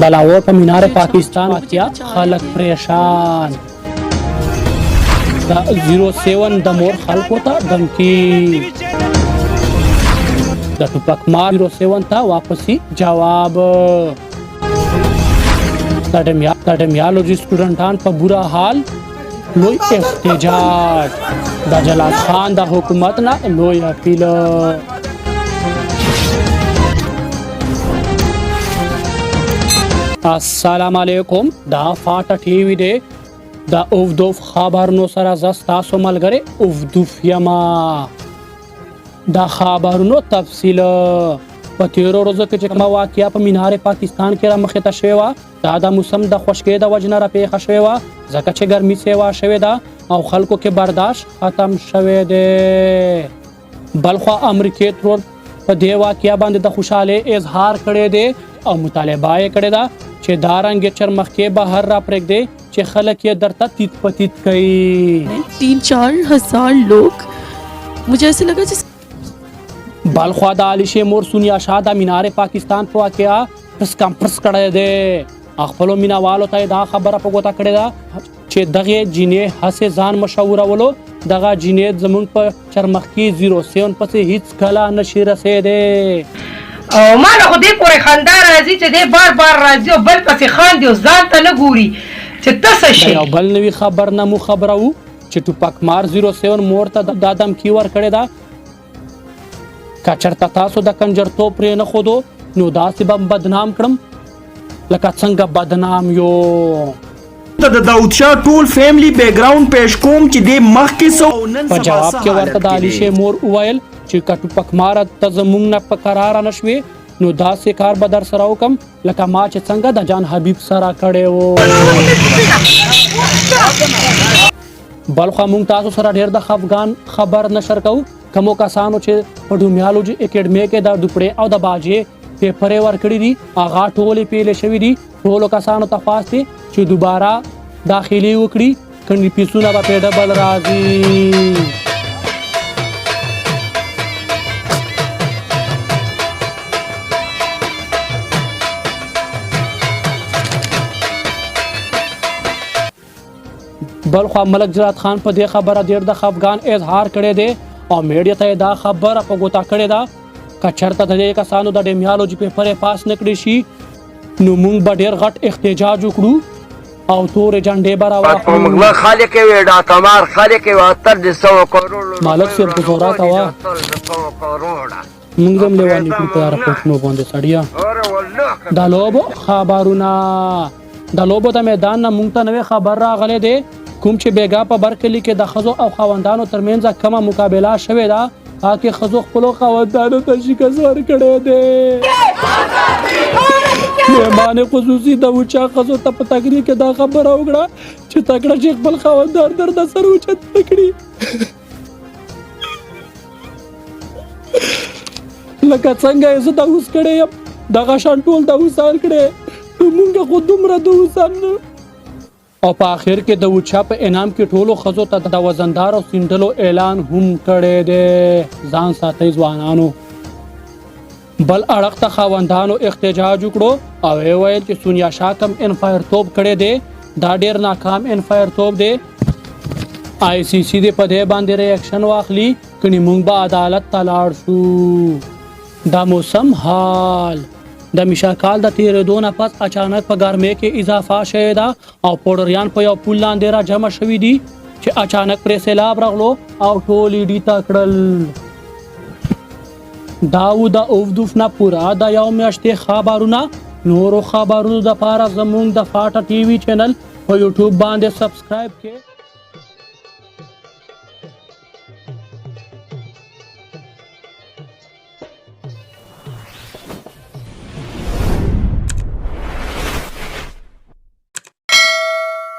د لاهور په مینار پاکستان واقعیا خلک پریشان. د 07 د مور خلکو ته دمکی. د ټوپک مار 07 ته واپسی جواب. د ډیمیالوجي سټوډنټان په بورا حال لوی احتجاج. د جلال خان د حکومت نه لوی اپیل. السلام علیکم. دا فاټا ټي وي دی. د اوفدوف خبرونو سره زه ستاسو ملګری اوفدوف یما. د خبرونو تفصیل په تیرو ورځو کې چې کومه واقعه په مینار پاکستان کې رامخې ته شوې وه، دا د موسم د خشکۍ د وجې نه راپېښه شوې وه، ځکه چې ګرمي سیوا شوې ده او خلکو کې برداشت ختم شوی دی. بلخوا امریکې ترور په دې واقعه باندې د خوشحالۍ اظهار کړی دی او مطالبه یې کړې ده چې دا رنګ چرمخکې بهر را پرېږدي چې خلک یې درته تیت پتیت کوي. 3-4 हज़ार लोग मुझे ऐसे लगा जिस بلخوا د علي شیر مور سونیا شاه د مینار پاکستان په واقعه پرس کانفرنس کړی دی. خپلو مینوالو ته دا خبره په ګوته کړې ده چې دغه جینۍ هسې ځان مشهورولو، دغه جینۍ زموږ په چرمخکي 07 پسې هیڅ کله نشي رسېدی. او ما له خو دې پورې خندا راځي چې دې بار بار راځي او بل پسې خاندي او ځان ته نه ګوري چې ته څه شې. یو بل نوي خبر نه مو خبره وو چې ټوپک مار 07 مور ته دا دمکي ورکړې ده که چېرته تاسو د کنجرتوب پرې نه ښودو نو داسې به بدنام کړم لکه څنګه بدنام یو. د داود شاه ټول فیملی بیک ګراوند پیش کوم چې د مخکې سو په جواب کې ورته د علي شیر مور وویل چې که ټوپک مار ته زموږ نه په قراره نه شوې نو داسې کار به در سره وکړم لکه ما چې څنګه د جان حبیب سره کړی و. بلخوا موږ تاسو سره ډېر د خفګان خبر نشر کوو. کومو کسانو چې په ډیمیالوجي اکیډمۍ کې د دوپړې او د باجې پیپرې ورکړي دي هغه ټولې پیلې شوي دي. ټولو کسانو ته خواست دی چې دوباره داخلي وکړي، کنډې فیسونه به پې ډبل راځي. بلخوا ملک جرات خان په دې خبره ډېر د خفګان اظهار کړی دی او میډیا ته دا خبره په ګوته کړې ده که چېرته د دې کسانو د ډیمیالوجي پیپر یې پاس نه کړی شي نو موږ به ډېر غټ احتجاج وکړو او تورې جنډې به راواخلو. مالک صاحب په زورات وه موږ هم لیوانې کړو په دا رپورټونو باندې سړیه. د لوبو خبرونه. د لوبو د میدان نه موږ ته نوی خبر راغلی دی کوم چې بیګا په برکلي کې د ښځو او خاوندانو ترمنځ کومه مقابله شوې ده هغه کې ښځو خپلو خاوندانو ته شکست ورکړی دی. مهمان خصوصي د اوچا ښځو ته په تقریر کې دا خبره وکړه چې تکړه چې خپل خاوندان در د سر اوچت نه کړي لکه څنګه یې زه د اوس کړی یم دغه شان ټول د اوسان کړی مونږ خو دومره د اوسان نه. او په آخر کې د اوچا په انعام کې ټولو ښځو ته د وزندار او سینډلو اعلان هم کړی دی. ځان ساتئ ځوانانو. بل اړخ ته خاوندانو احتجاج وکړو او یې ویل چې سونیا شاه کم انفایر توب کړی دی دا ډېر ناکام انفایر توب دی. ICC دې په دې باندې ریاکشن واخلي کني مونږ به عدالت ته لاړ شو. دا موسم حال د میشاکال د تیرېدو نه پس اچانک په ګرمۍ کې اضافه شوې ده او پوډریان په یو پل لاندې را جمع شوي دي چې اچانک پرې سیلاب راغلو او ټول یې ډیته کړل. دا و د اوفدوف نه پوره د یو میاشتې خبرونه. نورو خبرونو دپاره زموږ د فاټا ټي وي چینل په یوټیوب باندې سبسکرایب کړئ.